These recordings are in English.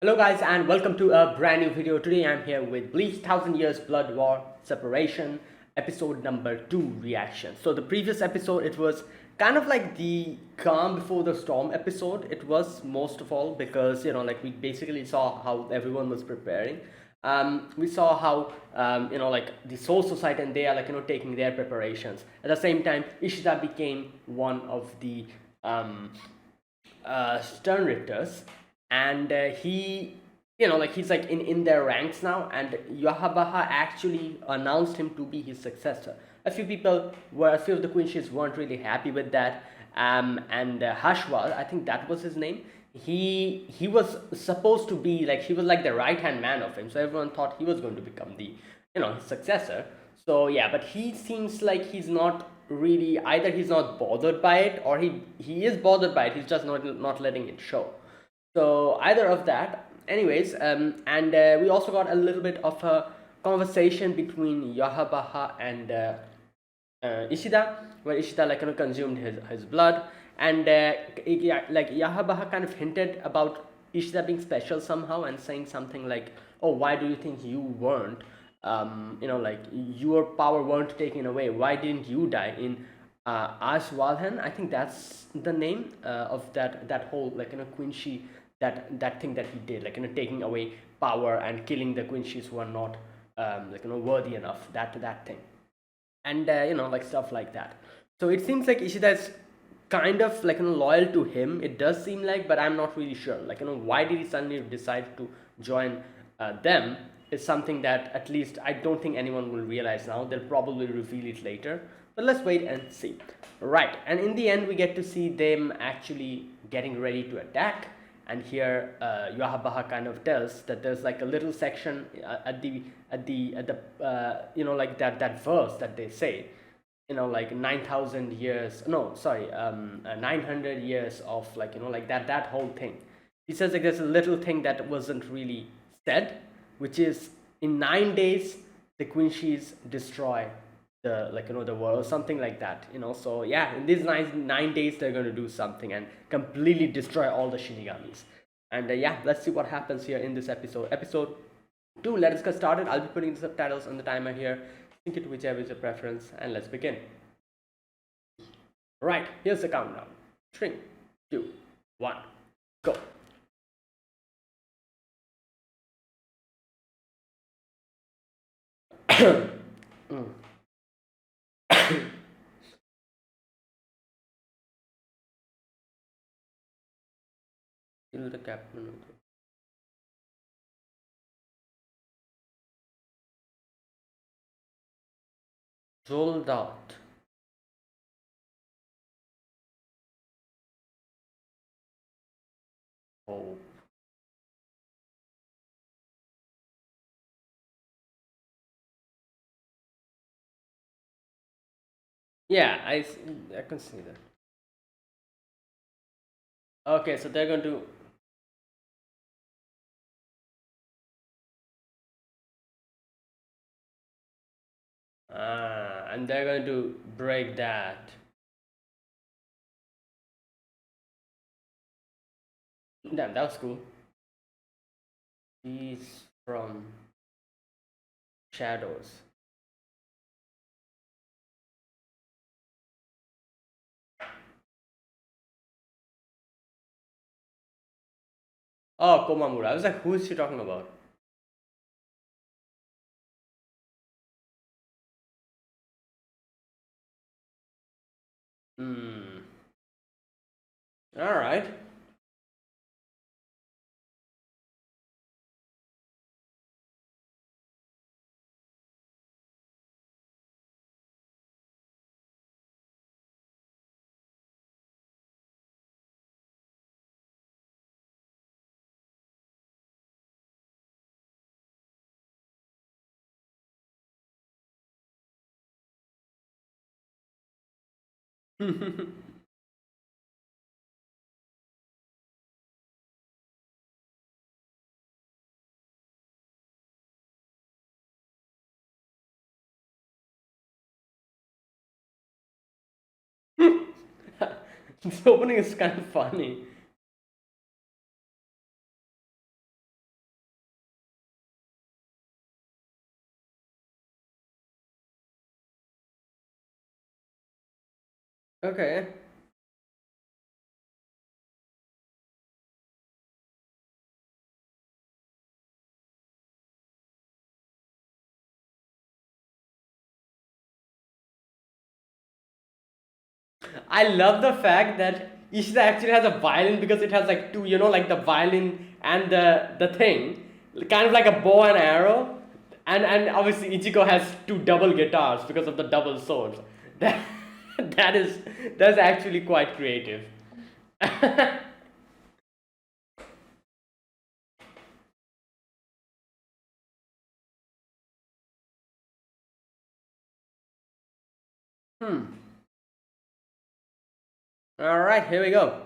Hello guys and welcome to a brand new video. Today I'm here with Bleach 1000 Years Blood War Separation episode number 2 reaction. So the previous episode, it was kind of like the calm before the storm episode. It was most of all because like we basically saw how everyone was preparing. We saw how like the Soul Society, and they are taking their preparations. At the same time, Ishida became one of the Stern Ritters, and he, he's like in their ranks now, and Yahabaha actually announced him to be his successor. A few of the Quinches weren't really happy with that, and Hashwal, I think that was his name. He was supposed to be like, he was like the right hand man of him, so everyone thought he was going to become the his successor. So yeah, but he seems like he's not really, either he's not bothered by it, or he is bothered by it, he's just not letting it show. So either of that. Anyways, and we also got a little bit of a conversation between Yahabaha and Ishida, where Ishida consumed his blood, and like Yahabaha kind of hinted about Ishida being special somehow, and saying something like, "Oh, why do you think you weren't? Like your power weren't taken away. Why didn't you die in Ashwalhan?" I think that's the name of that whole Quincy, that thing that he did, taking away power and killing the Quincies who are not worthy enough. That thing, and like stuff like that. So it seems like Ishida is kind of loyal to him. It does seem like, but I'm not really sure. Why did he suddenly decide to join them? Is something that at least I don't think anyone will realize now. They'll probably reveal it later. But let's wait and see. Right, and in the end, we get to see them actually getting ready to attack. And here, Yahabaha kind of tells that there's like a little section at the like that verse that they say, like 9,000 years, no sorry 900 years of like that whole thing. He says like there's a little thing that wasn't really said, which is in 9 days the Quincies destroy the the world, or something like that. So yeah, in these nine days they're going to do something and completely destroy all the Shinigamis. And yeah, let's see what happens here in this episode 2. Let us get started. I'll be putting the subtitles on the timer here. Sync it to whichever is your preference, and let's begin. Right, here's the countdown. 3, 2, 1, go. Mm. Kill the captain. Soldat. Oh. Yeah, I can see that. Okay, so they're going to. And they're going to break that. Damn, that was cool. He's from Shadows. Oh, Komamura. I was like, who is she talking about? Hmm. All right. This opening is kind of funny. Okay. I love the fact that Ishida actually has a violin because it has like two, like the violin and the thing, kind of like a bow and arrow, and obviously Ichigo has two double guitars because of the double swords. That that is that's actually quite creative. Hmm. All right, here we go.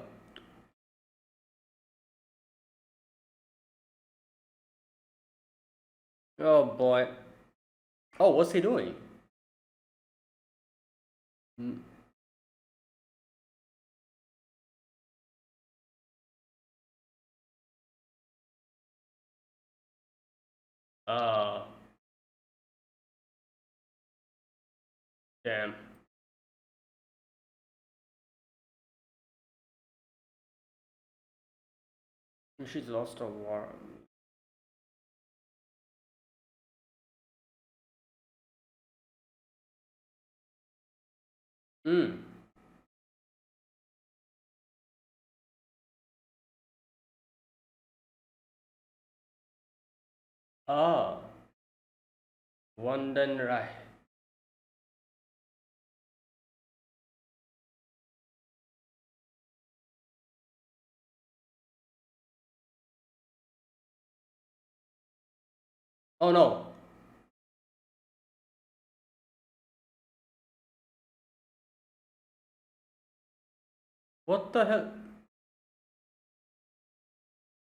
Oh boy. Oh, what's he doing? Hmm. Uh, damn. She's lost a war. Hmm. Ah. Wanden Rai. Oh no. What the hell?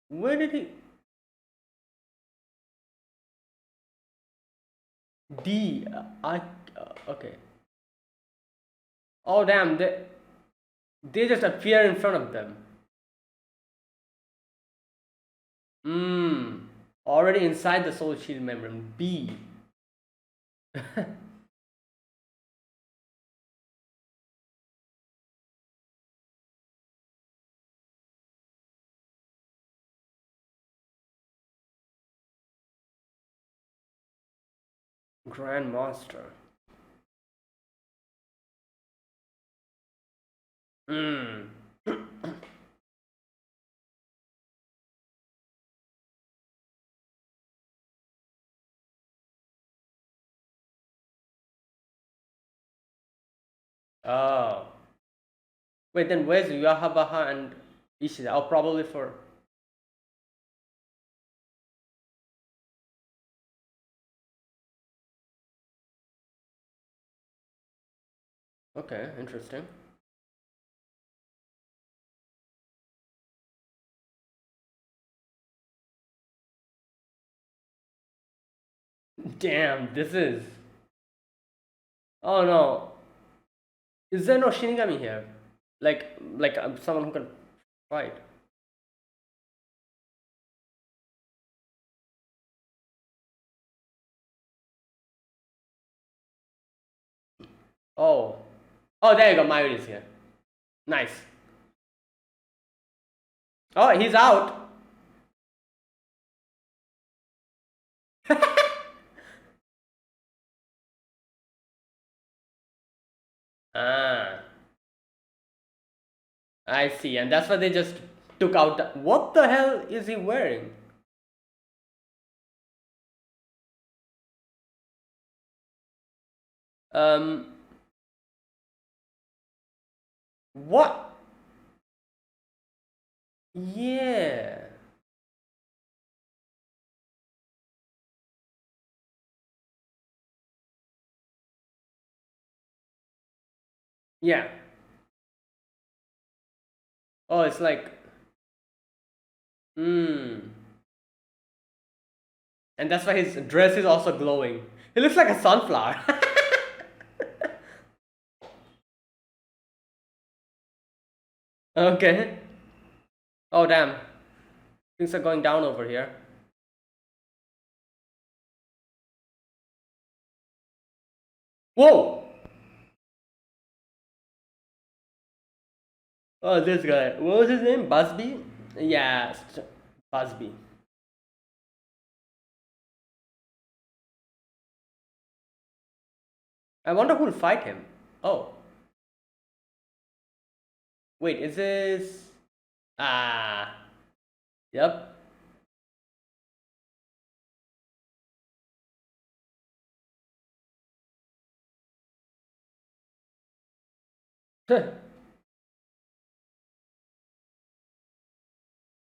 Where did he? D. Okay. Oh damn! They just appear in front of them. Hmm. Already inside the soul shield membrane. B. Grand Master. Hmm. Oh. Wait, then where's Yahabaha and Ishida? Oh, probably for. Okay, interesting. Damn, this is. Oh no. Is there no Shinigami here? Like someone who can fight. Oh. Oh, there you go. Mayuri is here. Nice. Oh, he's out. Ah, I see. And that's why they just took out. What the hell is he wearing? Um, what? Yeah. Yeah. Oh, it's like, hmm. And that's why his dress is also glowing. He looks like a sunflower. Okay. Oh, damn. Things are going down over here. Whoa! Oh, this guy. What was his name? Busby? Yeah, Busby. I wonder who'll fight him. Oh, wait, is this. Ah, yep.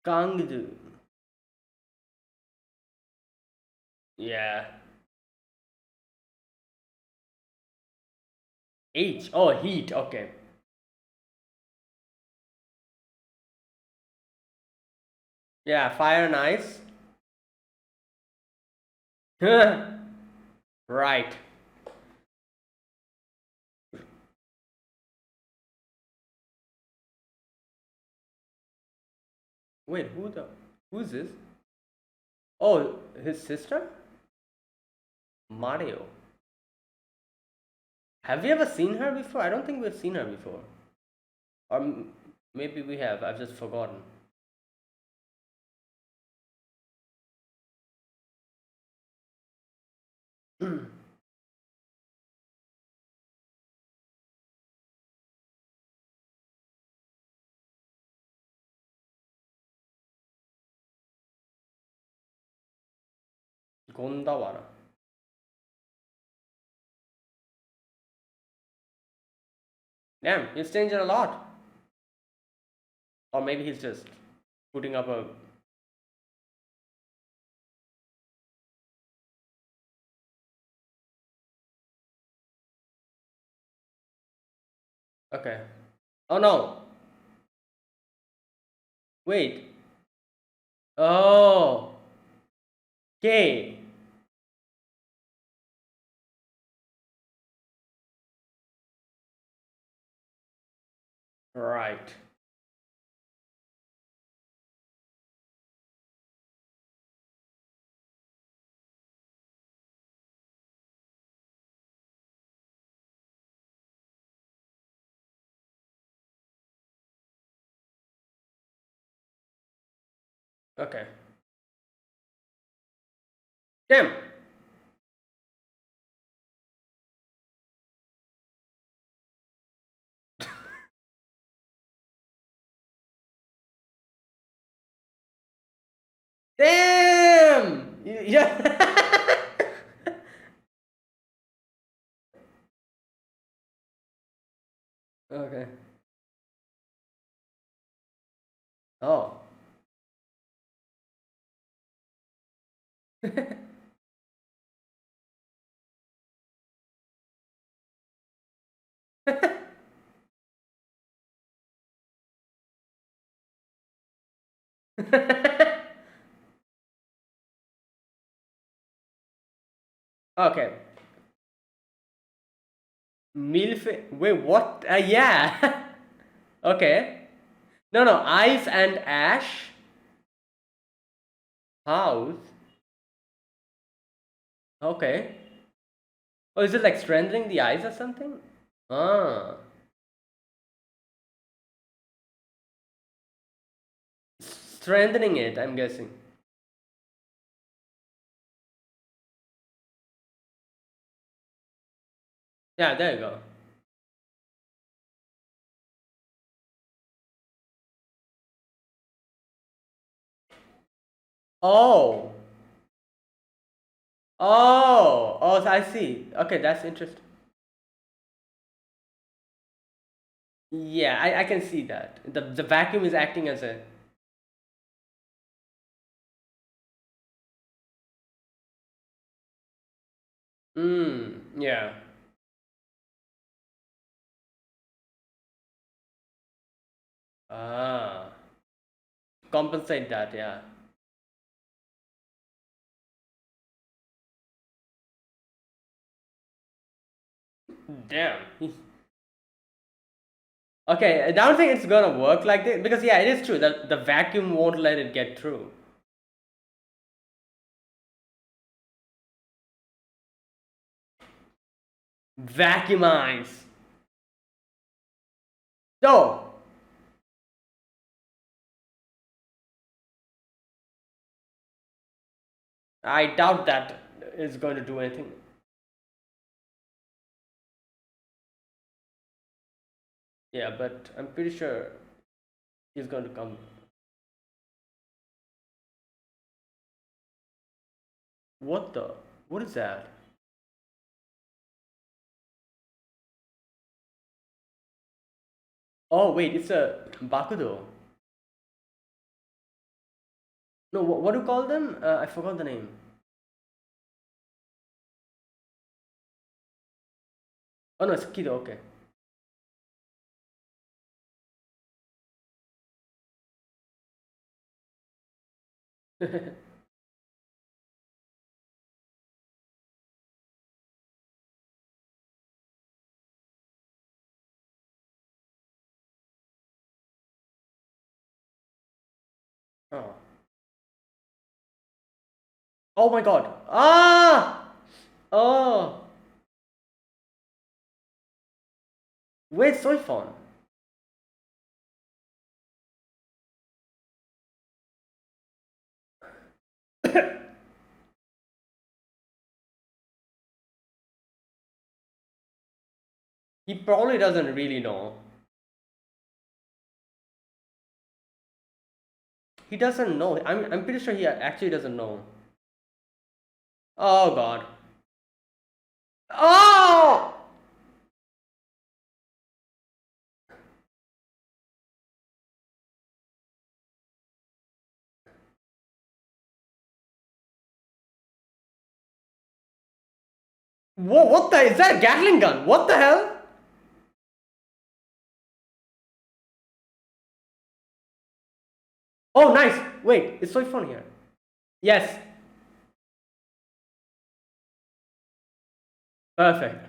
Kangdu. Yeah. H. Oh, heat. Okay. Yeah, fire and ice. Right. Wait, who's this? Oh, his sister? Mario. Have we ever seen her before? I don't think we've seen her before. Or maybe we have. I've just forgotten. Gondawara. Damn, he's changed a lot. Or maybe he's just putting up a. Okay. Oh no. Wait. Oh. Okay. Right. Okay. Damn. Damn. Yeah. Okay. Oh. Okay. Milf. Wait, what? Yeah. Okay. No, no. Ice and ash house. Okay. Oh, is it like strengthening the ice or something? Ah. Strengthening it, I'm guessing. Yeah, there you go. Oh. Oh. Oh, so I see. Okay, that's interesting. Yeah, I can see that. The vacuum is acting as a. Yeah. Ah. Compensate that, yeah. Damn. Okay, I don't think it's gonna work like this because yeah, it is true that the vacuum won't let it get through. Vacuumize. So I doubt that is going to do anything. Yeah, but I'm pretty sure he's going to come. What the? What is that? Oh wait, it's a Bakudo. No, what do you call them? I forgot the name. Oh no, it's Kido. Okay. Oh. Oh my God. Ah. Oh. Where's Soifon? He probably doesn't really know. He doesn't know. I'm pretty sure he actually doesn't know. Oh God. Oh! Whoa, what the? Is that a Gatling gun? What the hell? Oh, nice. Wait, it's so fun here. Yes. Perfect.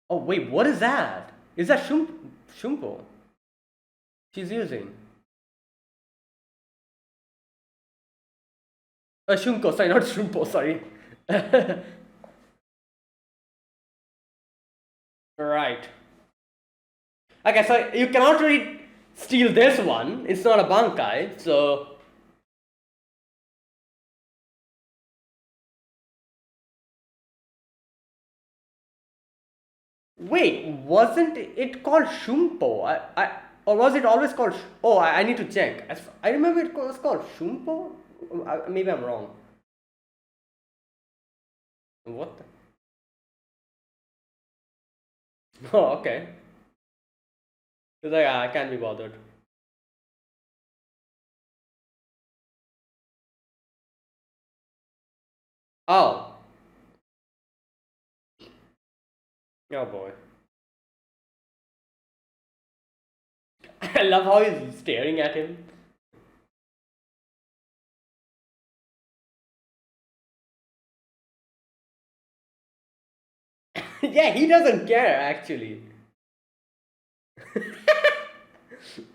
Oh, wait, what is that? Is that Shumpo? She's using. Shumko, sorry, not Shumpo, sorry. Right. Okay, so you cannot really steal this one. It's not a Bankai, so. Wait, wasn't it called Shumpo? Or was it always called? Oh, I need to check. I remember it was called Shumpo. Maybe I'm wrong. What? Oh, okay. Because I can't be bothered. Oh. Oh boy. I love how he's staring at him. Yeah, he doesn't care actually.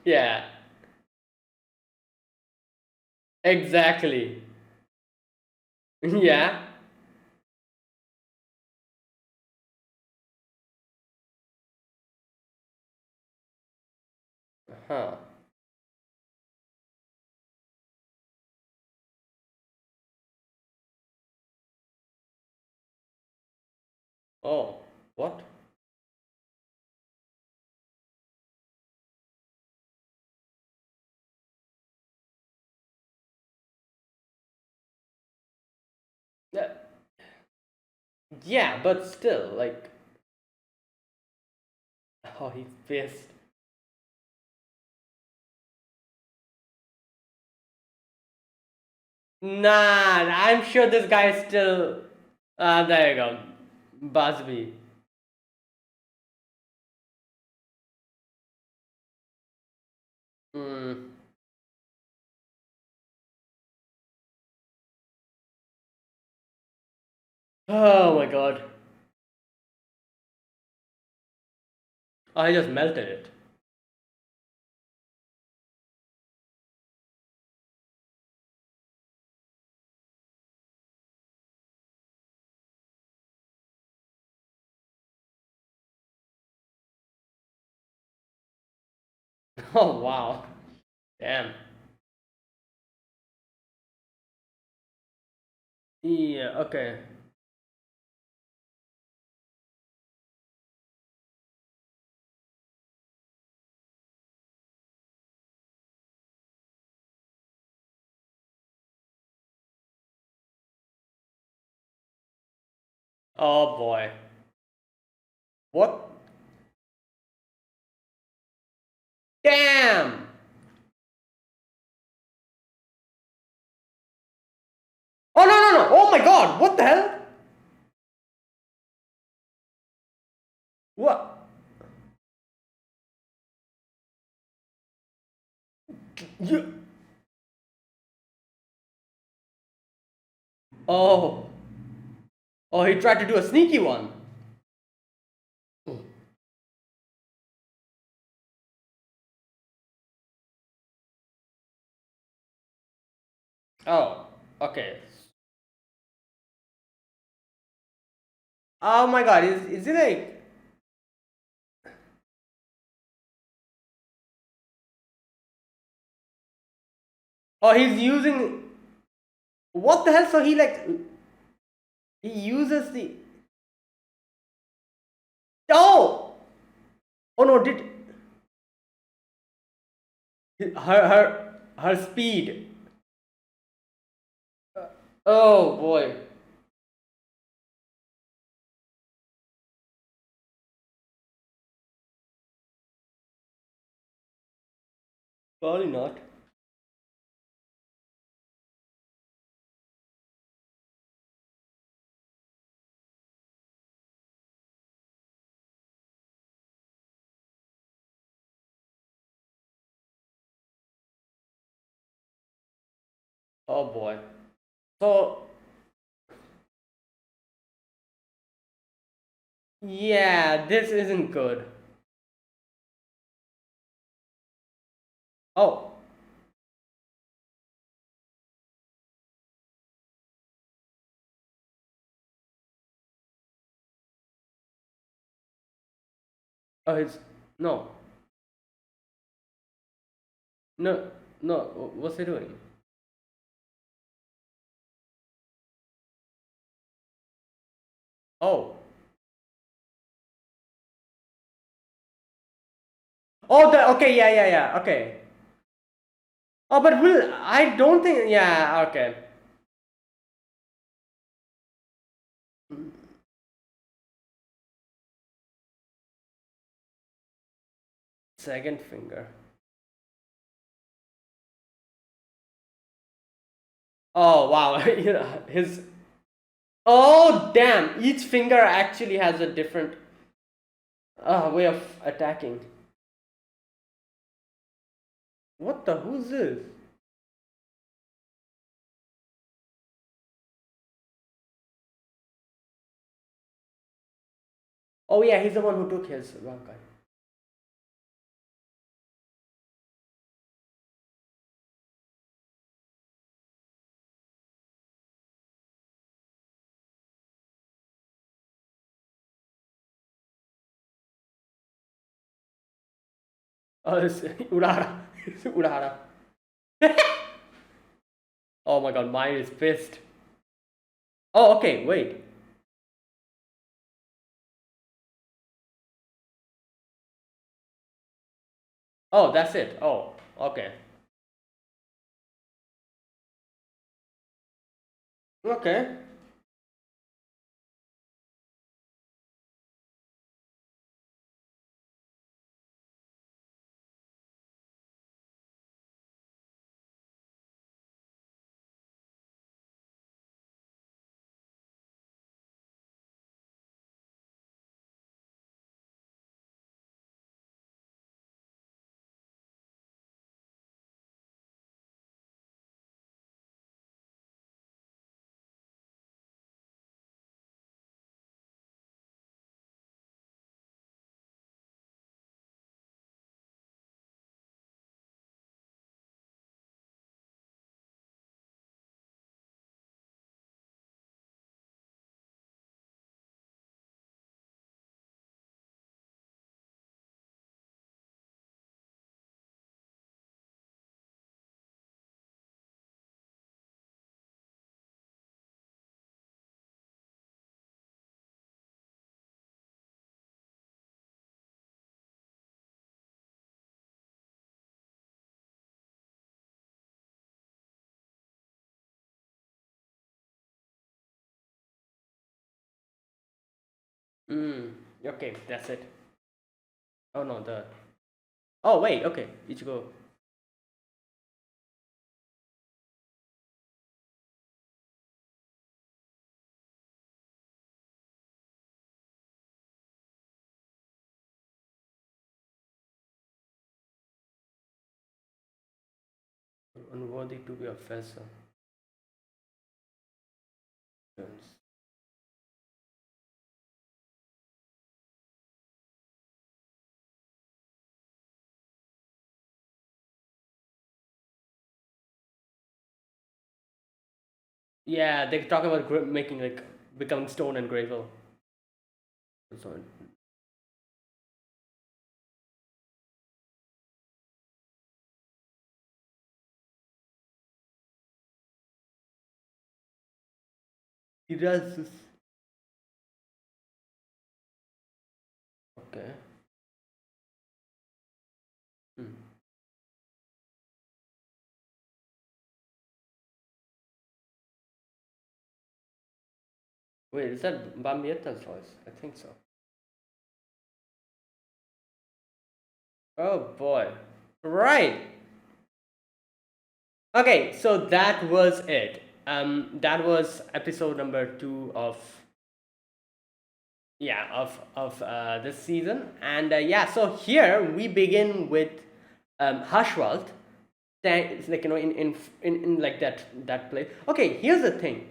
Yeah, exactly. Yeah. Huh. Oh, what? Yeah, yeah, but still, like, oh, he's pissed. Nah, I'm sure this guy is still. There you go. Busby. Hmm. Oh my god. I just melted it. Oh wow. Damn. Yeah, okay. Oh boy. What? Damn! Oh no no no! Oh my god! What the hell? What? You? Oh. Oh, he tried to do a sneaky one. Oh. Okay. Oh my god! Is it like? Oh, he's using. What the hell? So he like he uses the. Oh. Oh no! Did her speed? Oh boy. Probably not. Oh boy. So yeah, this isn't good. Oh. Oh, it's no, no, no. What's he doing? Oh, oh, the okay, yeah, yeah, yeah. Okay. Oh, but will I don't think. Yeah, okay. Second finger. Oh wow, you know, his. Oh damn! Each finger actually has a different way of attacking. What the? Who's this? Oh yeah, he's the one who took his Bankai. Oh, it's Urara. It's Urara. Oh my god, mine is pissed. Oh, okay, wait. Oh, that's it. Oh, okay. Okay. Mm, okay, that's it. Oh no, the. Oh wait, okay, Ichigo. Unworthy to be a professor. Yes. Yeah, they're talking about making like becoming stone and gravel. So he does this. Okay. Hmm. Wait, is that Bambieta's voice? I think so. Oh boy. Right. Okay, so that was it. That was episode number 2 of, yeah, of this season, and yeah, so here we begin with Hashwald, like in like that place. Okay, here's the thing.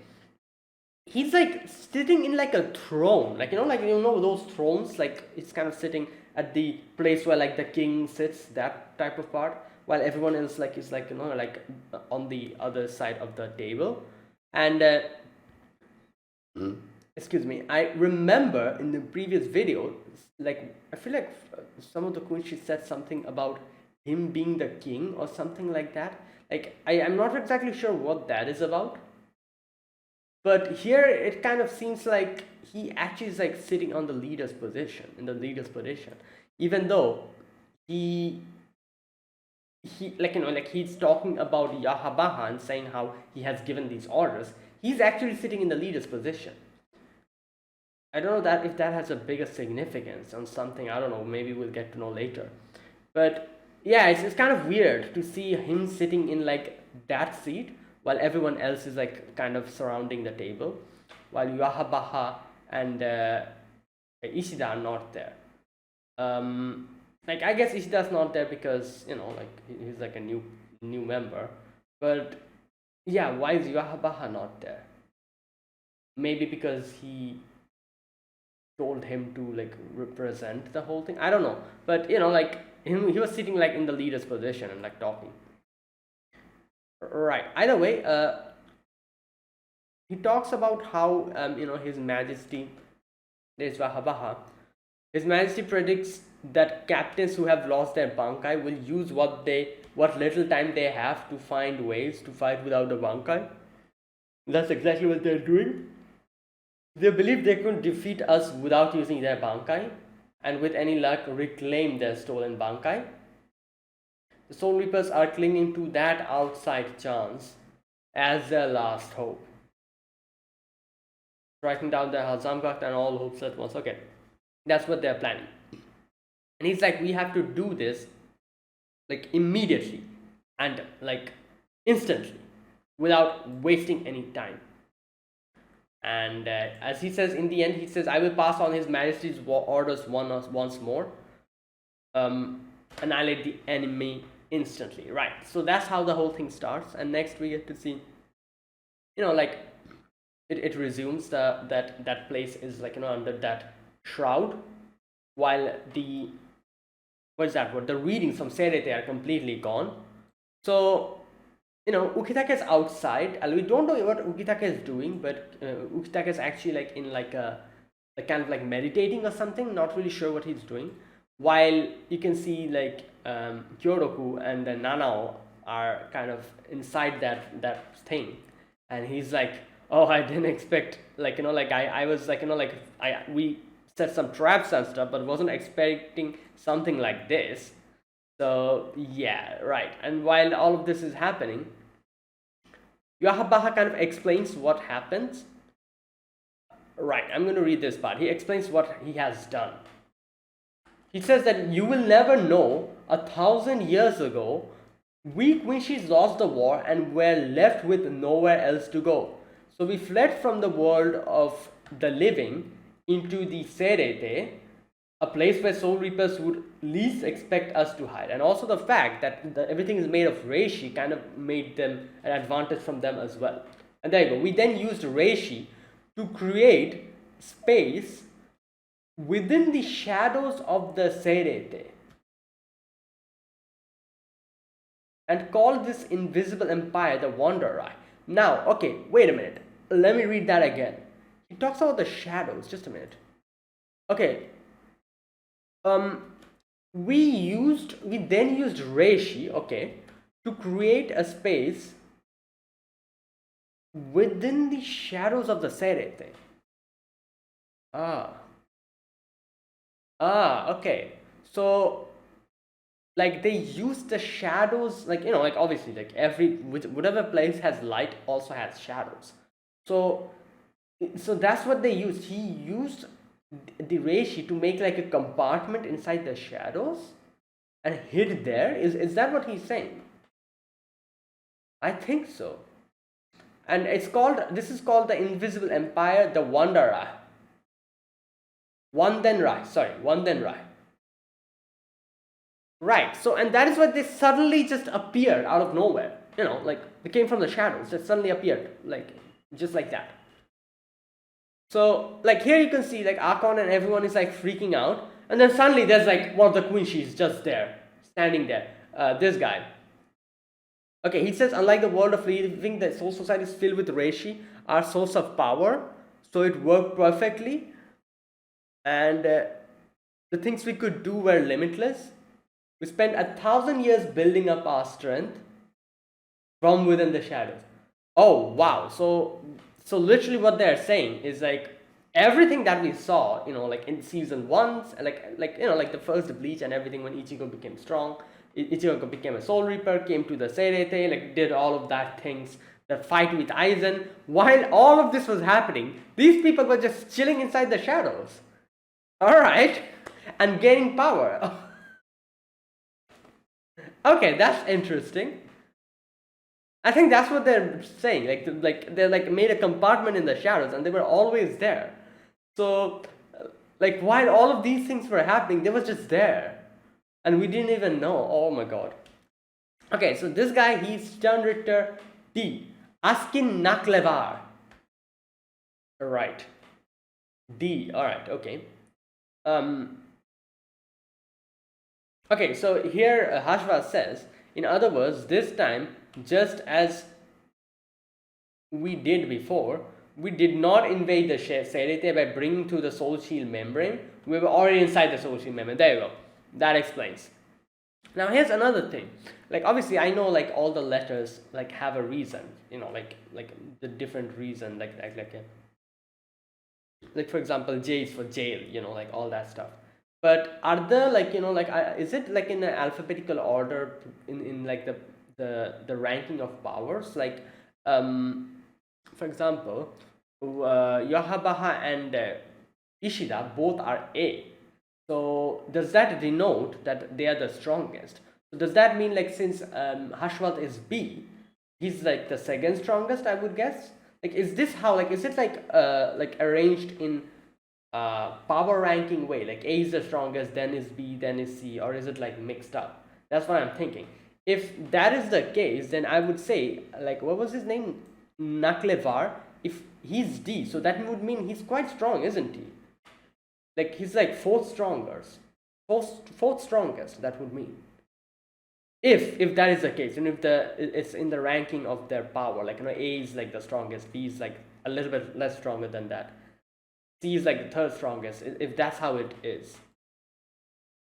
He's like sitting in like a throne, like like those thrones, like it's kind of sitting at the place where like the king sits, that type of part, while everyone else like is like like on the other side of the table. And excuse me, I remember in the previous video, like I feel like some of the queens, she said something about him being the king or something like that. Like I'm not exactly sure what that is about, but here it kind of seems like he actually is like sitting on the leader's position, in the leader's position, even though he he like like he's talking about Yahabaha and saying how he has given these orders. He's actually sitting in the leader's position. I don't know that if that has a bigger significance on something. I don't know. Maybe we'll get to know later. But yeah, it's kind of weird to see him sitting in like that seat while everyone else is like kind of surrounding the table, while Yahabaha and Ishida are not there. Um, like I guess Ishida's not there because like he's like a new member. But yeah, why is Yahabaha not there? Maybe because he told him to like represent the whole thing. I don't know, but like he was sitting like in the leader's position and like talking. Right. Either way, he talks about how His Majesty, there's Vahabaha. His Majesty predicts that captains who have lost their bankai will use what little time they have to find ways to fight without the bankai. That's exactly what they're doing. They believe they could defeat us without using their bankai, and with any luck reclaim their stolen bankai. The Soul Reapers are clinging to that outside chance as their last hope, striking down their Hazamgakt and all hopes at once. Okay, that's what they're planning. And he's like, we have to do this like immediately and like instantly without wasting any time. And as he says in the end, he says, I will pass on His Majesty's orders once more. Annihilate the enemy instantly. Right. So that's how the whole thing starts. And next we get to see, like it resumes that place is like under that shroud, while the what is that? What the readings from Serete are completely gone. So Ukitake is outside, and we don't know what Ukitake is doing, but Ukitake is actually like in like kind of like meditating or something. Not really sure what he's doing. While you can see like Kyoroku and Nanao are kind of inside that thing, and he's like, "Oh, I didn't expect like like I was like like we set some traps and stuff, but wasn't expecting something like this." So yeah, right. And while all of this is happening, Yahabaha kind of explains what happens. Right, I'm going to read this part. He explains what he has done. He says that you will never know 1,000 years ago, we Quincy's lost the war and were left with nowhere else to go. So we fled from the world of the living into the Serete, a place where soul reapers would least expect us to hide. And also the fact that everything is made of reishi kind of made them an advantage from them as well. And there you go. We then used reishi to create space within the shadows of the Serete and called this invisible empire the Wanderer. Now, okay, wait a minute. Let me read that again. He talks about the shadows. Just a minute. Okay. We then used reishi, okay, to create a space within the shadows of the Serete. Okay. So, like, they use the shadows, like, like, obviously, like, whatever place has light also has shadows. So that's what they used. He used the reishi to make like a compartment inside the shadows and hid there. Is that what he's saying? I think so. And this is called the Invisible Empire, the Wanderer. Wandenrai. Right. So, and that is why they suddenly just appeared out of nowhere. Like they came from the shadows, just suddenly appeared, like just like that. So, like here you can see like Akon and everyone is like freaking out, and then suddenly there's like one of the Quincy's just there, standing there. This guy. Okay, he says, unlike the world of living, the soul society is filled with reishi, our source of power. So it worked perfectly, and the things we could do were limitless. We spent 1,000 years building up our strength from within the shadows. Oh wow! So literally, what they're saying is like everything that we saw, like in season one, like the first Bleach and everything, when Ichigo became strong, Ichigo became a Soul Reaper, came to the Serete, like did all of that things, the fight with Aizen. While all of this was happening, these people were just chilling inside the shadows. All right, and gaining power. Okay, that's interesting. I think that's what they're saying. Like they like made a compartment in the shadows, and they were always there. So, like while all of these things were happening, they was just there, and we didn't even know. Oh my god. Okay, so this guy, he's Sternritter D. Askin Naklevar. Right. D. All right. Okay. Okay. So here Hashva says, in other words, this time, just as we did before, we did not invade the Serete by bringing to the soul shield membrane. We were already inside the soul shield membrane. There you go. That explains. Now here's another thing. Like obviously I know like all the letters like have a reason. Like the different reason. Like for example, J is for jail. Like all that stuff. But are there like is it like in an alphabetical order in like the ranking of powers? Like for example, Yohabaha and Ishida both are A. So does that denote that they are the strongest? So does that mean like since Hashwat is B, he's like the second strongest? I would guess. Like is this how like is it like arranged in power ranking way? Like A is the strongest, then is B, then is C, or is it like mixed up? That's what I'm thinking. If that is the case, then I would say like what was his name? Naklevar. If he's D, so that would mean he's quite strong, isn't he? Like he's like fourth strongest, that would mean. If that is the case, and if it's in the ranking of their power, like A is like the strongest, B is like a little bit less stronger than that, C is like the third strongest. If that's how it is,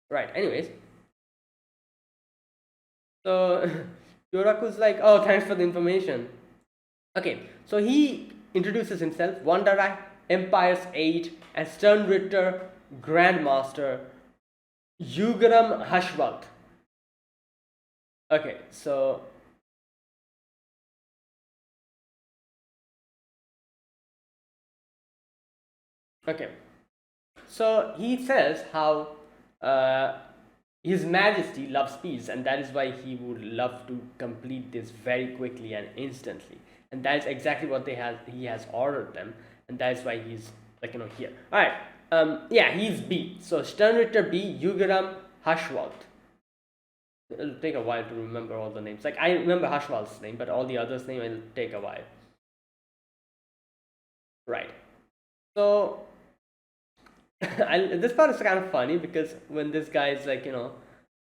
right? Anyways, so Yoraku's like, oh, thanks for the information. Okay, so he introduces himself, Wanderai, Empire's Age, and Sternritter, Grandmaster, Yugaram Hashwat. Okay, so Okay, so he says how uh, His Majesty loves peace, and that is why he would love to complete this very quickly and instantly. And that is exactly what he has ordered them, and that is why he's here. All right. Yeah, he's B. So Sternritter B, Yugaram, Hashwald. It'll take a while to remember all the names. Like I remember Hashwald's name, but all the others' name will take a while. Right. So this part is kind of funny because when this guy is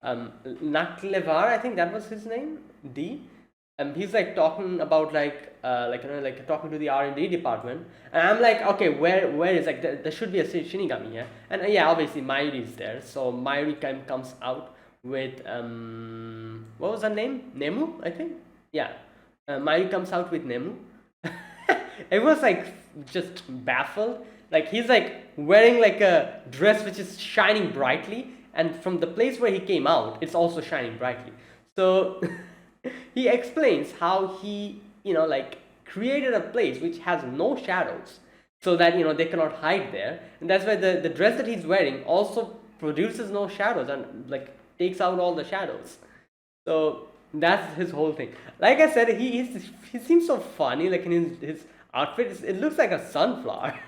Naklevar, I think that was his name, D. He's like talking about like talking to the R&D department, and I'm like, okay, where is like there should be a Shinigami here, and yeah, obviously Mayuri is there, so Mayuri comes out with what was her name? Nemu, I think. Yeah, Mayuri comes out with Nemu. It was like just baffled. Like he's like wearing like a dress which is shining brightly, and from the place where he came out, it's also shining brightly. So he explains how he like created a place which has no shadows, so that they cannot hide there, and that's why the dress that he's wearing also produces no shadows and like takes out all the shadows. So that's his whole thing. Like I said, he seems so funny. Like in his outfit, it looks like a sunflower.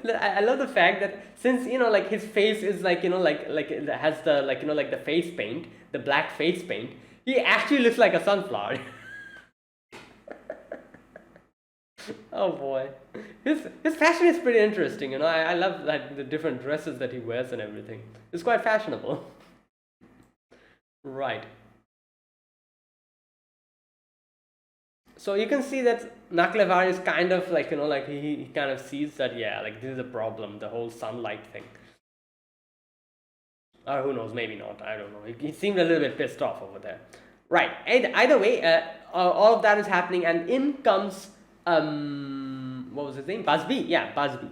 I love the fact that since like his face is like like it has the like the face paint, the black face paint, he actually looks like a sunflower. Oh boy, his fashion is pretty interesting. I love like the different dresses that he wears and everything. It's quite fashionable. Right. So you can see that Naklevar is kind of like like he kind of sees that, yeah, like this is a problem, the whole sunlight thing. Or who knows, maybe not, I don't know. He seemed a little bit pissed off over there. Right. And either way, all of that is happening, and in comes what was his name? Busby. Yeah, Busby.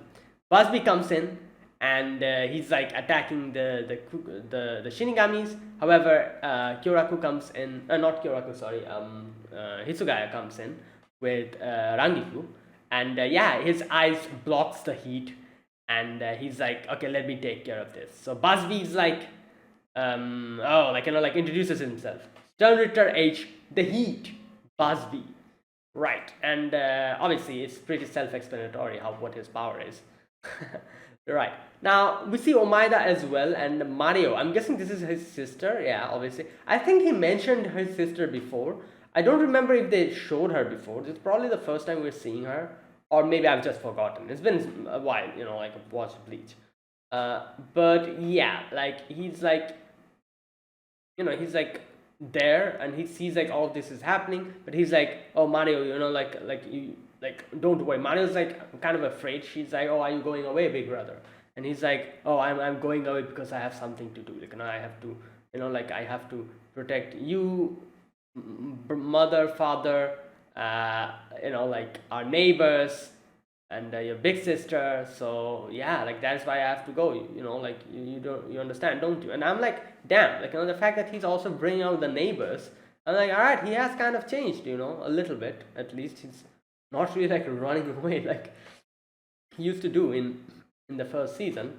Busby comes in, and he's like attacking the Shinigamis. However, Kyoraku comes in. Not Kyoraku, sorry. Hitsugaya comes in with Rangiku, and yeah, his eyes blocks the heat, and he's like, okay, let me take care of this. So Busby's like, oh, like like introduces himself. Sternritter H, the Heat, Busby. Right, and obviously it's pretty self-explanatory how what his power is. Right, now we see Omaida as well, and Mario. I'm guessing this is his sister. Yeah, obviously. I think he mentioned his sister before. I don't remember if they showed her before. This is probably the first time we're seeing her, or maybe I've just forgotten. It's been a while, like I've watched Bleach. But yeah, like he's like there, and he sees like all of this is happening, but he's like, oh Mario, like you, like don't worry. Mario's like kind of afraid. She's like, oh, are you going away, big brother? And he's like, oh, I'm going away because I have something to do. Like I have to, like I have to protect you, mother, father, like our neighbors, and your big sister. So yeah, like that's why I have to go. Like you don't, you understand, don't you? And I'm like, damn, like the fact that he's also bringing out the neighbors. I'm like, all right, he has kind of changed, a little bit. At least he's not really like running away like he used to do in the first season.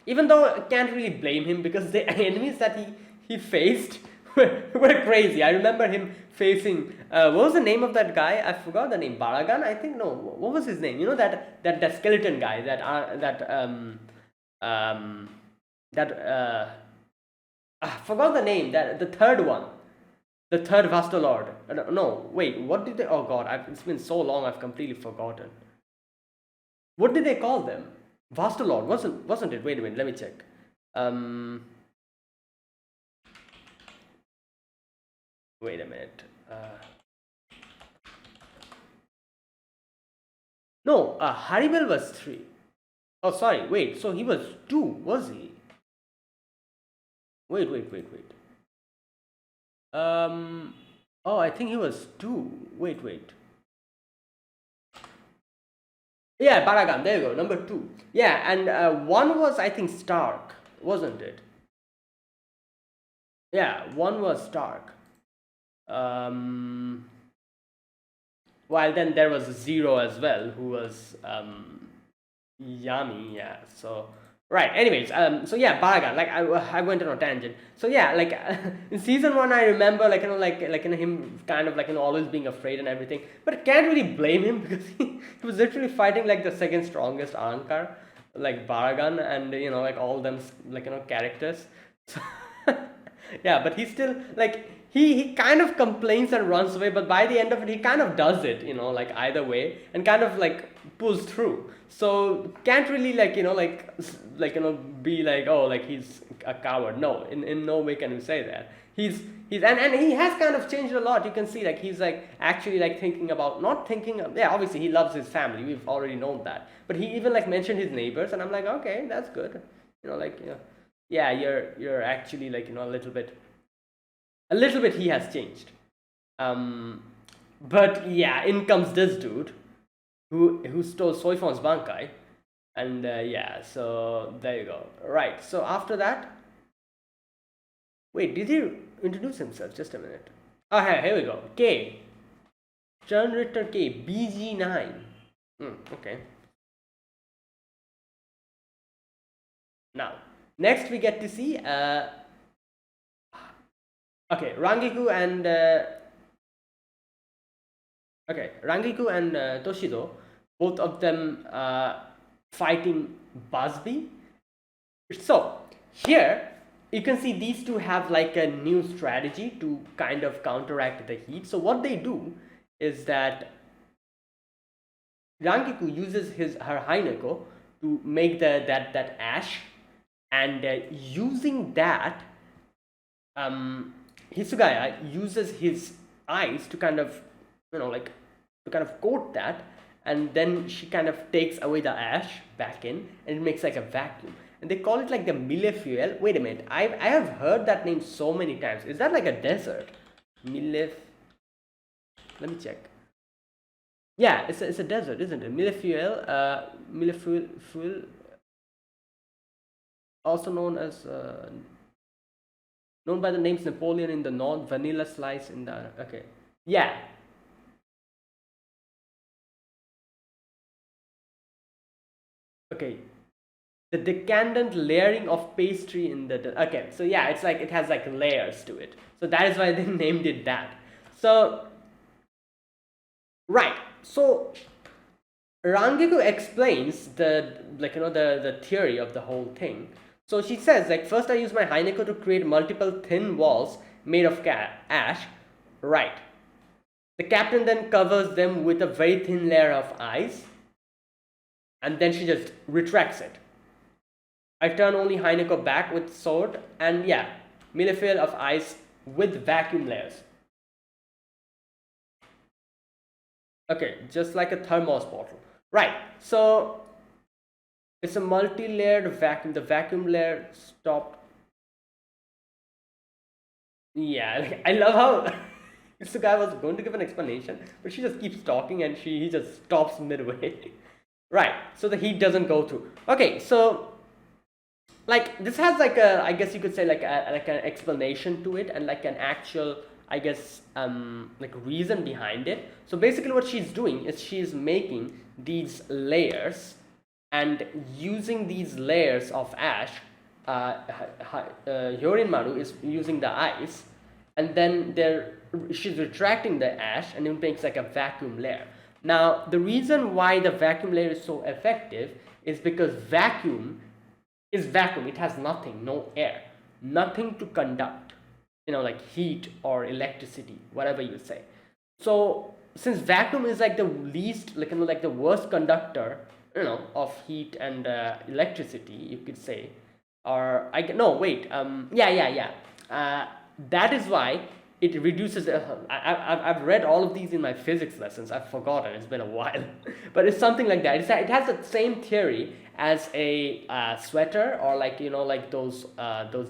Even though I can't really blame him because the enemies that he faced were crazy. I remember him facing what was the name of that guy? I forgot the name. Baragan, I think. No, what was his name? That skeleton guy I forgot the name. That the third one, the third Vastolord. No, wait. What did they? Oh God, it's been so long. I've completely forgotten. What did they call them? Vastolord wasn't it? Wait a minute. Let me check. Wait a minute. No, Haribel was 3. Oh, sorry. Wait. So he was 2, was he? Wait. Oh, I think he was 2. Wait. Yeah, Baragan. There you go. Number 2. Yeah, and 1 was, I think, Stark, wasn't it? Yeah, 1 was Stark. while then there was Zero as well, who was yummy. Yeah. So right. Anyways, so yeah, Baragan. Like I went on a tangent. So yeah, like in season one, I remember like him kind of always being afraid and everything. But I can't really blame him because he was literally fighting like the second strongest Ankar, like Baragan, and like all them characters. So yeah, but he still like he kind of complains and runs away, but by the end of it he kind of does it, like either way, and kind of like pulls through. So can't really be like, oh, like he's a coward. No, in no way can we say that. He's and he has kind of changed a lot. You can see like he's like actually like thinking about not thinking yeah, obviously he loves his family, we've already known that, but he even like mentioned his neighbors, and I'm like, okay, that's good. Yeah, you're actually like a little bit he has changed. But yeah, in comes this dude who stole Soifon's Bankai, and yeah, so there you go. Right, so after that, wait, did he introduce himself? Just a minute. Oh, here we go. K. Generator K, BG9. Okay. Now, next we get to see okay, Rangiku and Toshido, both of them fighting Busby. So here you can see these two have like a new strategy to kind of counteract the heat. So what they do is that Rangiku uses her Heineko to make that ash, and using that, Hisugaya uses his eyes to kind of coat that, and then she kind of takes away the ash back in, and it makes like a vacuum, and they call it like the Millefuel. Wait a minute, I have heard that name so many times. Is that like a desert? Let me check. Yeah, it's a desert, isn't it? Millefuel, also known as known by the names Napoleon in the north, Vanilla Slice in the okay. Yeah. Okay. The decandent layering of pastry in the okay. So yeah, it's like it has like layers to it. So that is why they named it that. So right. So Rangiku explains the theory of the whole thing. So she says like, first I use my Heineko to create multiple thin walls made of ash. Right. The captain then covers them with a very thin layer of ice, and then she just retracts it. I turn only Heineko back with sword, and yeah, Millefield of ice with vacuum layers. Okay, just like a thermos bottle. Right, so it's a multi-layered vacuum. The vacuum layer stopped. Yeah, like, I love how this guy was going to give an explanation, but she just keeps talking and he just stops midway. Right, so the heat doesn't go through. Okay, so like this has like a, I guess you could say like an explanation to it, and like an actual, I guess, like reason behind it. So basically what she's doing is she's making these layers, and using these layers of ash, Hyorin Maru is using the ice, and then she's retracting the ash, and it makes like a vacuum layer. Now the reason why the vacuum layer is so effective is because vacuum is vacuum. It has nothing, no air, nothing to conduct, like heat or electricity, whatever you say. So since vacuum is like the least, like the worst conductor, of heat and electricity, you could say, or that is why it reduces. I've read all of these in my physics lessons. I've forgotten. It's been a while, but it's something like that. It has the same theory as a sweater, or like those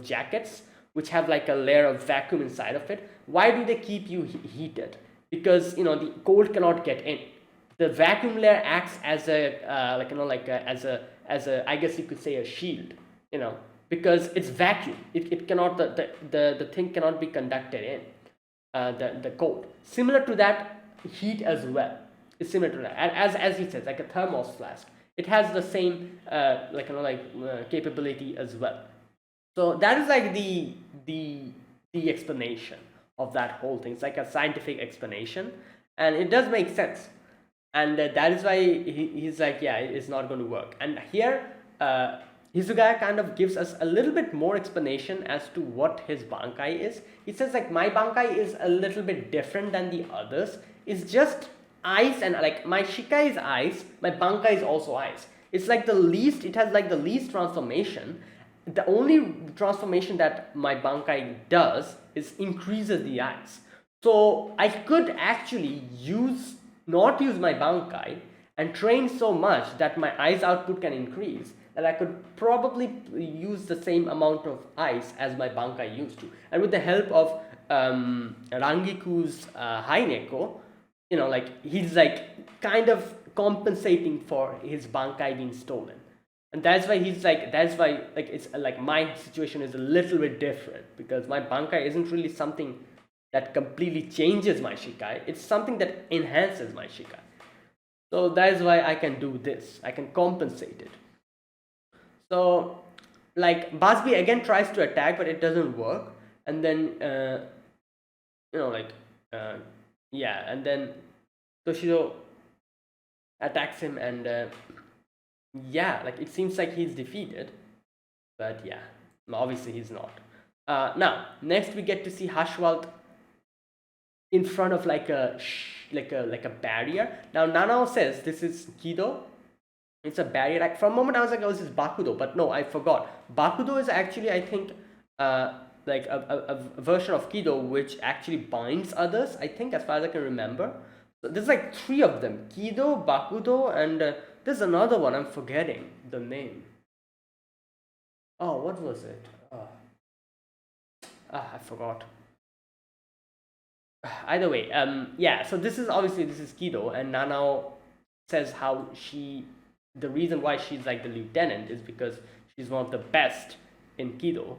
jackets which have like a layer of vacuum inside of it. Why do they keep you heated? Because the cold cannot get in. The vacuum layer acts as a as a I guess you could say a shield, because it's vacuum. It cannot, the thing cannot be conducted in, the cold. Similar to that, heat as well. It's similar to that. As he says, like a thermos flask. It has the same capability as well. So that is like the explanation of that whole thing. It's like a scientific explanation, and it does make sense. And that is why he's like, yeah, it's not going to work. And here, Hisuga kind of gives us a little bit more explanation as to what his bankai is. He says like, my bankai is a little bit different than the others. It's just ice, and like my Shikai is ice, my bankai is also ice. It's like the least, it has like the least transformation. The only transformation that my bankai does is increases the ice. So I could actually not use my bankai and train so much that my ice output can increase, that I could probably use the same amount of ice as my bankai used to. And with the help of Rangiku's Haineko, like he's like kind of compensating for his bankai being stolen. And that's why like it's like my situation is a little bit different, because my bankai isn't really something that completely changes my Shikai. It's something that enhances my Shikai. So that is why I can do this. I can compensate it. So like Basbi again tries to attack, but it doesn't work. And then yeah, and then Toshido attacks him, and yeah, like it seems like he's defeated, but yeah, obviously he's not. Now next we get to see Hashwalt in front of like a barrier. Now Nanao says this is Kido. It's a barrier. Like for a moment I was like, oh, this is Bakudo, but no, I forgot. Bakudo is actually, I think, like a version of Kido which actually binds others, I think, as far as I can remember. So there's like 3 of them: Kido, Bakudo, and there's another one. I'm forgetting the name. Oh, what was it? I forgot. Either way, yeah. So this is Kido, and Nanao says how the reason why she's like the lieutenant is because she's one of the best in Kido.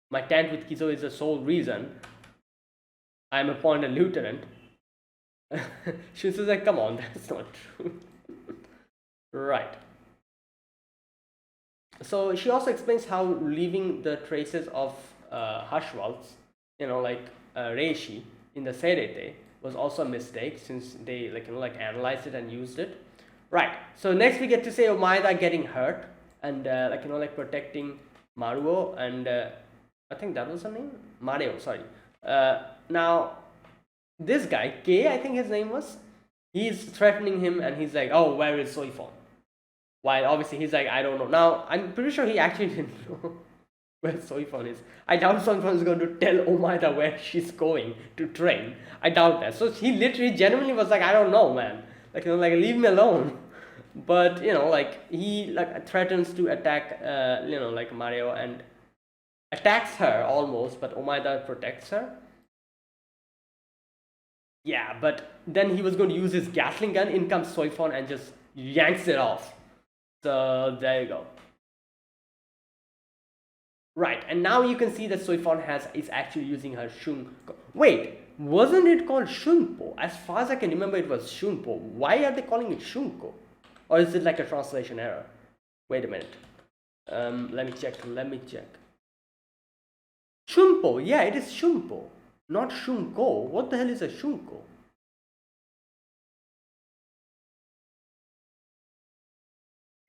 My tent with Kido is the sole reason I'm appointed lieutenant. She says like, come on, that's not true. Right. So she also explains how leaving the traces of Hashwaltz, like Reishi in the Seirete was also a mistake, since they analyzed it and used it. Right. So next we get to say Omaeda getting hurt and protecting Maruo, and I think that was her name, Mareo. Sorry. Now this guy K, I think his name was, he's threatening him, and he's like, oh, where is Soifon? While obviously he's like, I don't know. Now I'm pretty sure he actually didn't know where Soifon is. I doubt Soifon is going to tell Omaeda where she's going to train. I doubt that. So he literally genuinely was like, I don't know, man. Leave me alone. But he threatens to attack Mario, and attacks her almost, but Omaeda protects her. Yeah, but then he was going to use his Gatling gun. In comes Soifon and just yanks it off. So there you go. Right, and now you can see that Soifon is actually using her Shunko. Wait, wasn't it called Shunpo? As far as I can remember, it was Shunpo. Why are they calling it Shunko? Or is it like a translation error? Wait a minute. Let me check. Shunpo, yeah, it is Shunpo, not Shunko. What the hell is a Shunko?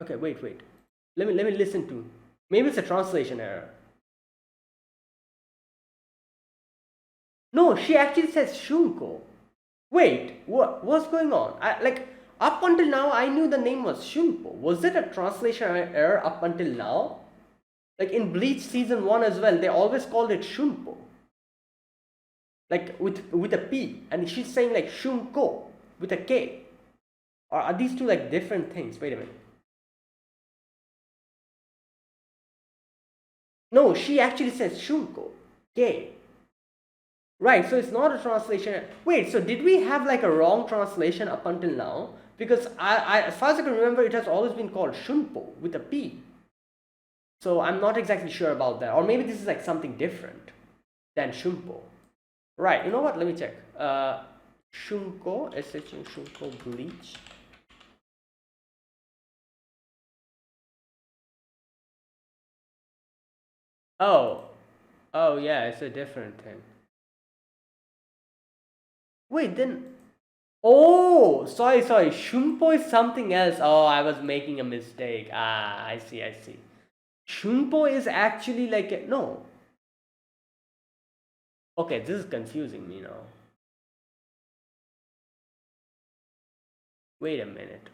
Okay, wait. Let me listen to. Maybe it's a translation error. No, she actually says Shunko. Wait, what's going on? Up until now, I knew the name was Shunpo. Was it a translation error up until now? Like in Bleach season 1 as well, they always called it Shunpo. Like with a P, and she's saying like Shunko with a K. Or are these two like different things? Wait a minute. No, she actually says Shunko, K. Right, so it's not a translation. Wait, so did we have like a wrong translation up until now? Because as far as I can remember, it has always been called Shunpo with a P. So I'm not exactly sure about that. Or maybe this is like something different than Shunpo. Right, you know what? Let me check. Shunko, Shunko Bleach. Oh, oh yeah, it's a different thing. Wait, then. Oh, sorry. Shunpo is something else. Oh, I was making a mistake. Ah, I see. Shunpo is actually like no. Okay, this is confusing me now. Wait a minute.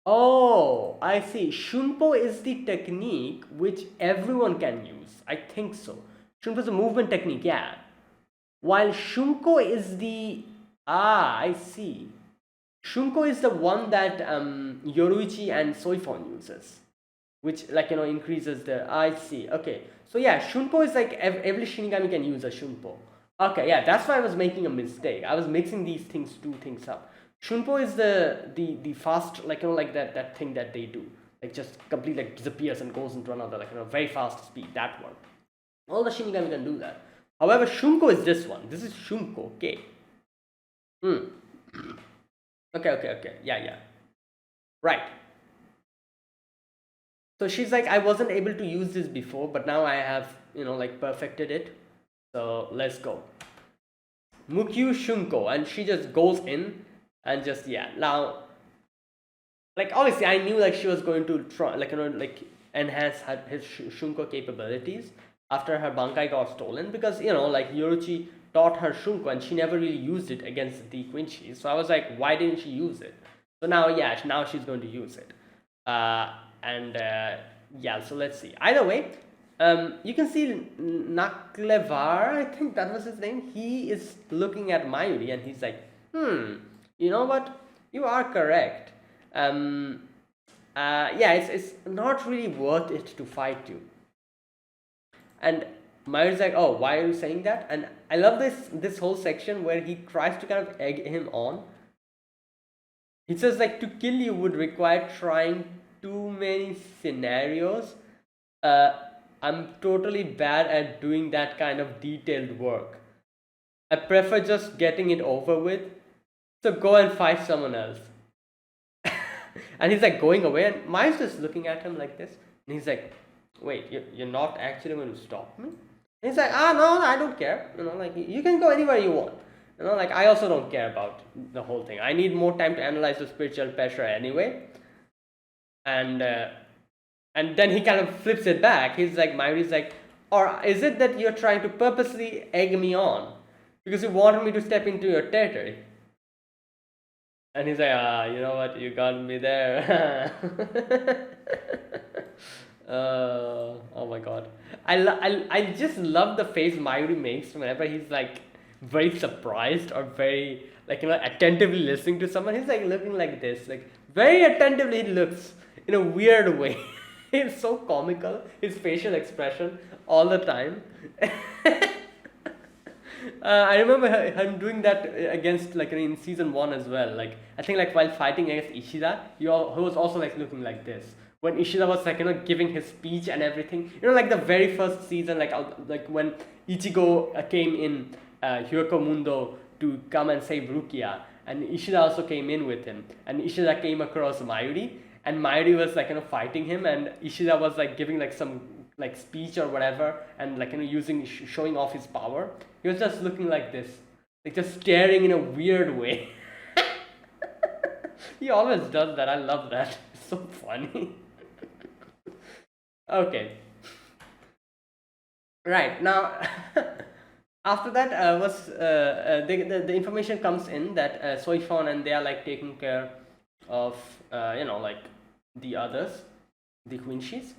Oh, I see. Shunpo is the technique which everyone can use. I think so. Shunpo is a movement technique, yeah. While Shunko is the I see. Shunko is the one that Yoruichi and Soifon uses, which increases the. I see. Okay, so yeah, Shunpo is like every Shinigami can use a Shunpo. Okay, yeah, that's why I was making a mistake. I was mixing these two things up. Shunpo is the fast like that thing that they do, like just completely disappears and goes into another very fast speed. That one. All the Shinigami can do that. However, Shunko is this one. This is Shunko. Okay. Hmm. Okay. Yeah. Right. So she's like, I wasn't able to use this before, but now I have, perfected it. So let's go. Mukyu Shunko. And she just goes in and just, yeah. Now, obviously, I knew, she was going to try, enhance his Shunko capabilities after her Bankai got stolen because, Yoruchi taught her Shunko and she never really used it against the Quincy. So I was like, why didn't she use it? So now, yeah, now she's going to use it. Yeah, so let's see. Either way, you can see Naklevar, I think that was his name. He is looking at Mayuri and he's like, you know what? You are correct. Yeah, it's not really worth it to fight you. And Mayuri's like, oh, why are you saying that? And I love this whole section where he tries to kind of egg him on. He says to kill you would require trying too many scenarios. I'm totally bad at doing that kind of detailed work. I prefer just getting it over with. So go and fight someone else. And he's going away, and Miles just looking at him like this. And he's like, wait, you're not actually going to stop me? And he's like, no, I don't care. You can go anywhere you want. I also don't care about the whole thing. I need more time to analyze the spiritual pressure anyway. And then he kind of flips it back. He's like, Mayuri's like, or is it that you're trying to purposely egg me on because you wanted me to step into your territory? And he's like, you know what, you got me there. Oh my god. I just love the face Mayuri makes whenever he's very surprised or very attentively listening to someone. He's looking like this, very attentively he looks in a weird way. It's so comical, his facial expression all the time. I remember him doing that against in season 1 as well. I think while fighting against Ishida, he was also looking like this. When Ishida was giving his speech and everything, the very first season, when Ichigo came in Hyoko Mundo to come and save Rukia, and Ishida also came in with him, and Ishida came across Mayuri, and Mayuri was fighting him, and Ishida was giving some speech or whatever, and showing off his power. He was just looking like this, just staring in a weird way. He always does that. I love that. It's so funny. Okay. Right now, after that the information comes in that Soifon and they are taking care of the others, the Quincies.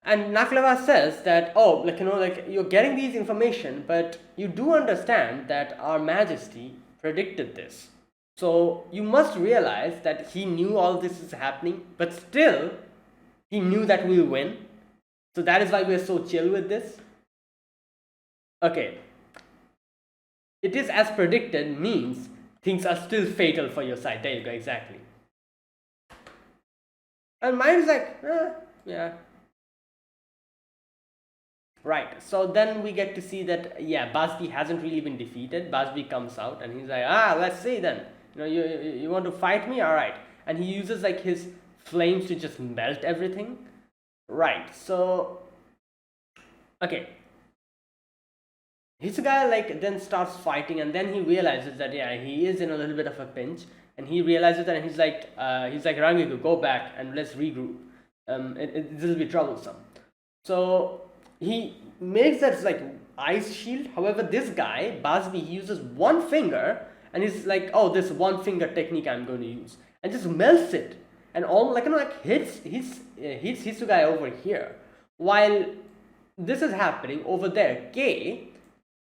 And Naklava says that, oh, you're getting these information, but you do understand that our Majesty predicted this. So you must realize that he knew all this is happening, but still, he knew that we'll win. So that is why we're so chill with this. Okay. It is as predicted means things are still fatal for your side. There you go, exactly. And mine's yeah. Right. So then we get to see that yeah, Busby hasn't really been defeated. Busby comes out and he's like, let's see then. You want to fight me? All right. And he uses like his flames to just melt everything. Right. So okay, his guy like then starts fighting, and then he realizes that yeah, he is in a little bit of a pinch, and he realizes that, and he's like Rangiku, go back and let's regroup. This will be troublesome. So he makes that like ice shield. However, this guy Basbi, he uses one finger, and he's like, oh, this one finger technique I'm going to use, and just melts it, and all like hits Hisugai over here. While this is happening over there, K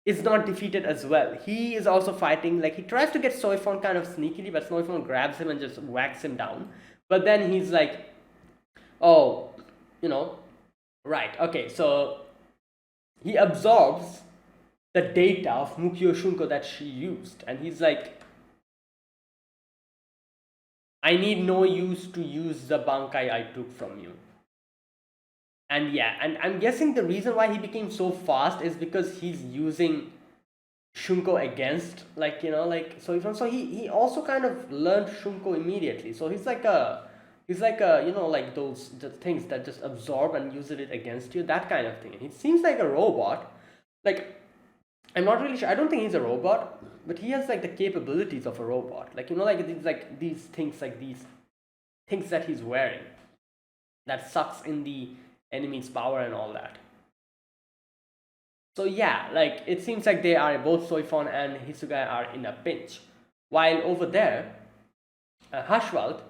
is not defeated as well. He is also fighting, like he tries to get Soifon kind of sneakily, but Soifon grabs him and just whacks him down. But then he's like, oh, right, okay, so he absorbs the data of Mukio Shunko that she used, and he's like, I need no use to use the Bankai I took from you. And yeah, and I'm guessing the reason why he became so fast is because he's using Shunko against, so he also kind of learned Shunko immediately. So he's like a like those the things that just absorb and use it against you, that kind of thing. He seems like a robot. Like, I'm not really sure. I don't think he's a robot, but he has like the capabilities of a robot. Like these things that he's wearing that sucks in the enemy's power and all that. So yeah, like it seems like they are both Soifon and Hisugai are in a pinch. While over there, Hashwald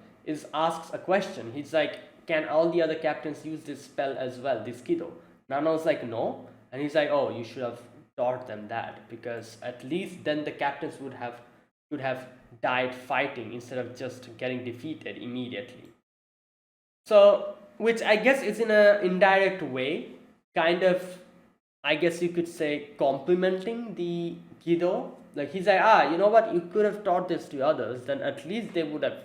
asks a question. He's like, can all the other captains use this spell as well, this Kido? Nano's like, no. And he's like, oh, you should have taught them that, because at least then the captains would have died fighting instead of just getting defeated immediately. So, which I guess is in an indirect way, kind of, I guess you could say, complimenting the Kido. Like he's like, you know what, you could have taught this to others, then at least they would have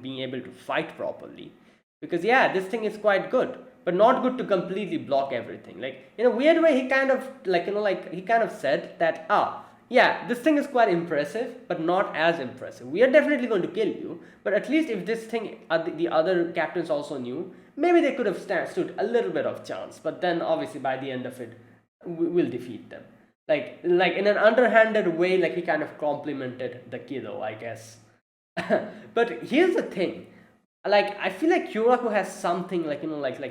being able to fight properly. Because yeah, this thing is quite good, but not good to completely block everything. Like in a weird way, he kind of he kind of said that yeah, this thing is quite impressive, but not as impressive. We are definitely going to kill you, but at least if this thing the other captains also knew, maybe they could have stood a little bit of chance. But then obviously by the end of it, we'll defeat them. Like in an underhanded way, like he kind of complimented the Kido, I guess. But here's the thing, like I feel like Kyoraku has something like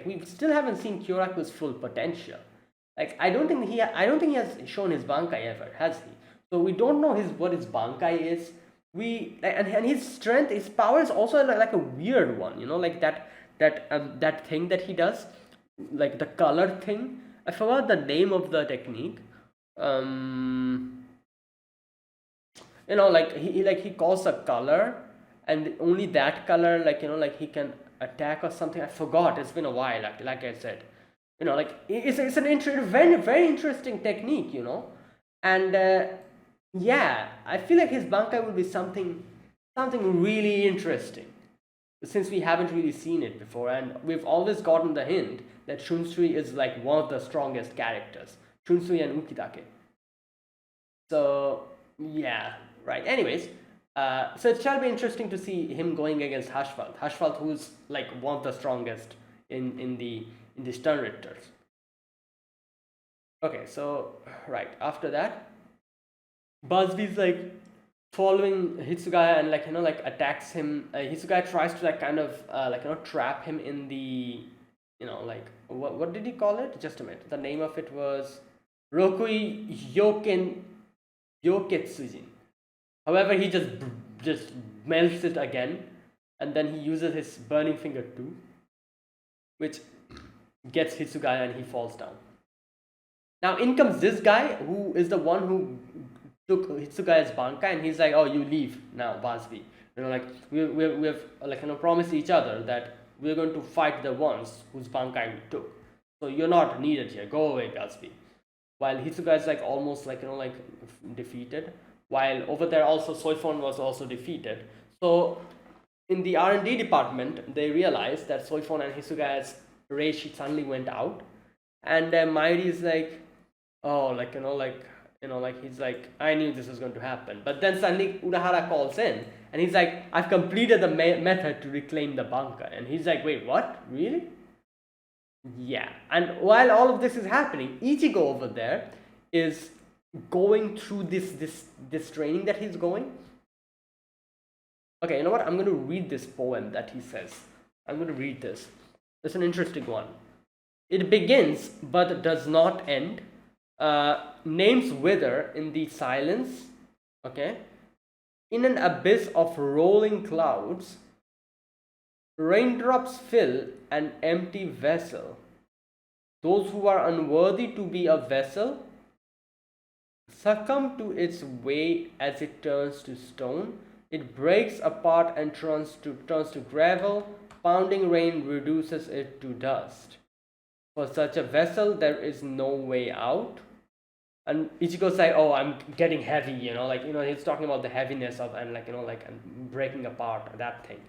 we still haven't seen Kyoraku's full potential. Like I don't think he has shown his Bankai ever, has he? So we don't know what his Bankai is. And his strength, his power is also like a weird one, like that thing that he does, like the color thing. I forgot the name of the technique. He calls a color, and only that color, he can attack or something. I forgot, it's been a while. Like I said, it's an very very interesting technique, and yeah, I feel like his Bankai will be something really interesting, since we haven't really seen it before, and we've always gotten the hint that Shunsui is like one of the strongest characters, Shunsui and Ukitake. So yeah, right. Anyways, so it shall be interesting to see him going against Hashwald, who's like one of the strongest in the Stern Richters. Okay, so right after that, Busby's like following Hitsugaya and attacks him. Hitsugaya tries to kind of trap him in the what did he call it? Just a minute. The name of it was Rokui Yoketsujin. However, he just melts it again, and then he uses his burning finger too, which gets Hitsugaya and he falls down. Now in comes this guy, who is the one who took Hitsugaya's Bankai, and he's like, oh, you leave now, Basbi. We have promised each other that we're going to fight the ones whose Bankai we took. So you're not needed here. Go away, Basbi. While Hitsugaya is almost defeated. While over there also Soifon was also defeated. So in the R&D department, they realized that Soifon and Hisugaya's ray sheet suddenly went out, And Mighty is like, oh, like he's like, I knew this was going to happen. But then suddenly Urahara calls in, and he's like, I've completed the method to reclaim the bunker. And he's like, wait, what? Really? Yeah. And while all of this is happening, Ichigo over there is going through this training that he's going. Okay, you know what? I'm going to read this poem that he says. I'm going to read this. It's an interesting one. It begins but does not end. Names wither in the silence. Okay. In an abyss of rolling clouds, raindrops fill an empty vessel. Those who are unworthy to be a vessel succumb to its weight as it turns to stone. It breaks apart and turns to gravel. Pounding rain reduces it to dust. For such a vessel, there is no way out. And Ichigo's like, oh, I'm getting heavy, he's talking about the heaviness of, and and breaking apart, that thing.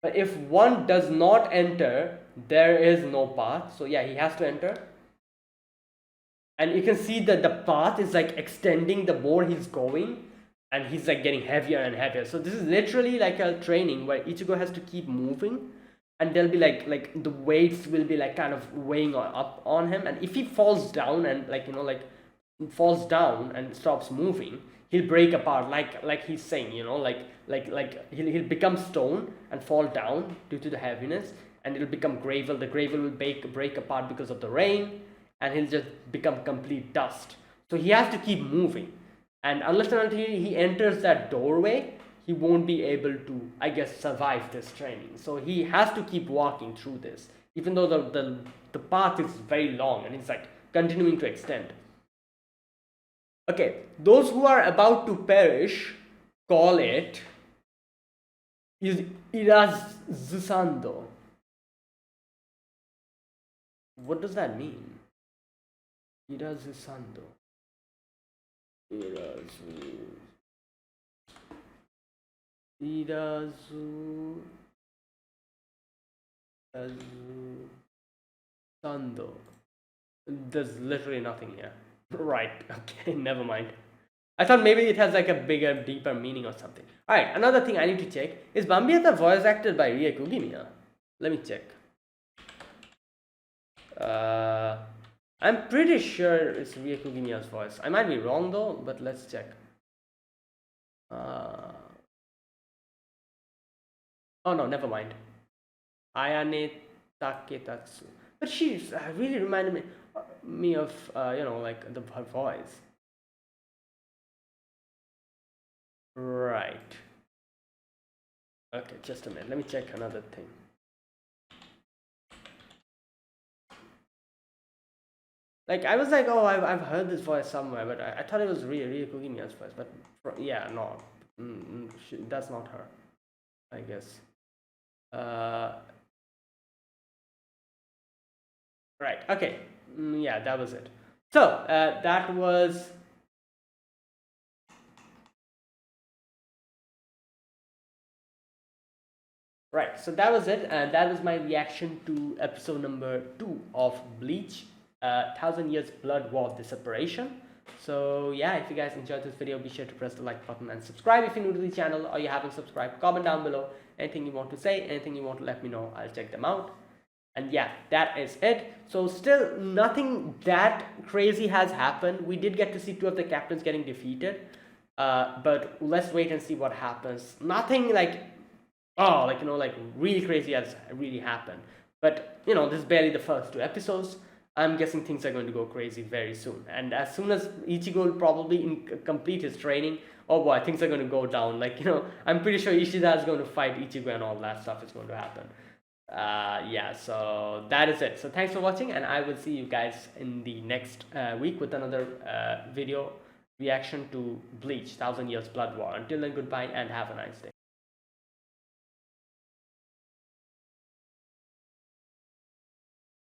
But if one does not enter, there is no path. So yeah, he has to enter. And you can see that the path is like extending the more he's going, and he's like getting heavier and heavier. So this is literally like a training where Ichigo has to keep moving, and there'll be like the weights will be like kind of weighing up on him. And if he falls down and falls down and stops moving, he'll break apart, like he's saying, he'll become stone and fall down due to the heaviness, and it'll become gravel. The gravel will break apart because of the rain, and he'll just become complete dust. So he has to keep moving, and unless and until he enters that doorway, he won't be able to, I guess, survive this training. So he has to keep walking through this, even though the path is very long and it's like continuing to extend. Okay, those who are about to perish call it Irazusando. What does that mean? Irazusando. Irazusando. There's literally nothing here. Right, okay, never mind. I thought maybe it has like a bigger, deeper meaning or something. Alright, another thing I need to check is Bambietta voice acted by Rie Kugimiya? Let me check. I'm pretty sure it's Rie Kugimiya's voice. I might be wrong though, but let's check. Oh no, never mind. Ayane Taketatsu. But she really reminded me of her voice. Right. Okay, just a minute. Let me check another thing. Like I was like, oh, I've heard this voice somewhere, but I thought it was really Kugimiya's voice. But yeah, no, that's not her, I guess. Right. Okay. Yeah, that was it. So that was. Right, so that was it, and that was my reaction to episode number 2 of Bleach, 1000 Years Blood War, The Separation. So yeah, if you guys enjoyed this video, be sure to press the like button and subscribe if you're new to the channel or you haven't subscribed. Comment down below anything you want to say, anything you want to let me know, I'll check them out. And yeah, that is it. So still nothing that crazy has happened. We did get to see 2 of the captains getting defeated, but let's wait and see what happens. Nothing like really crazy has really happened. But this is barely the first 2 episodes. I'm guessing things are going to go crazy very soon. And as soon as Ichigo will probably complete his training, oh boy, things are going to go down. I'm pretty sure Ishida is going to fight Ichigo and all that stuff is going to happen. Yeah, so that is it. So thanks for watching, and I will see you guys in the next week with another video reaction to Bleach, 1000 Years Blood War. Until then, goodbye and have a nice day.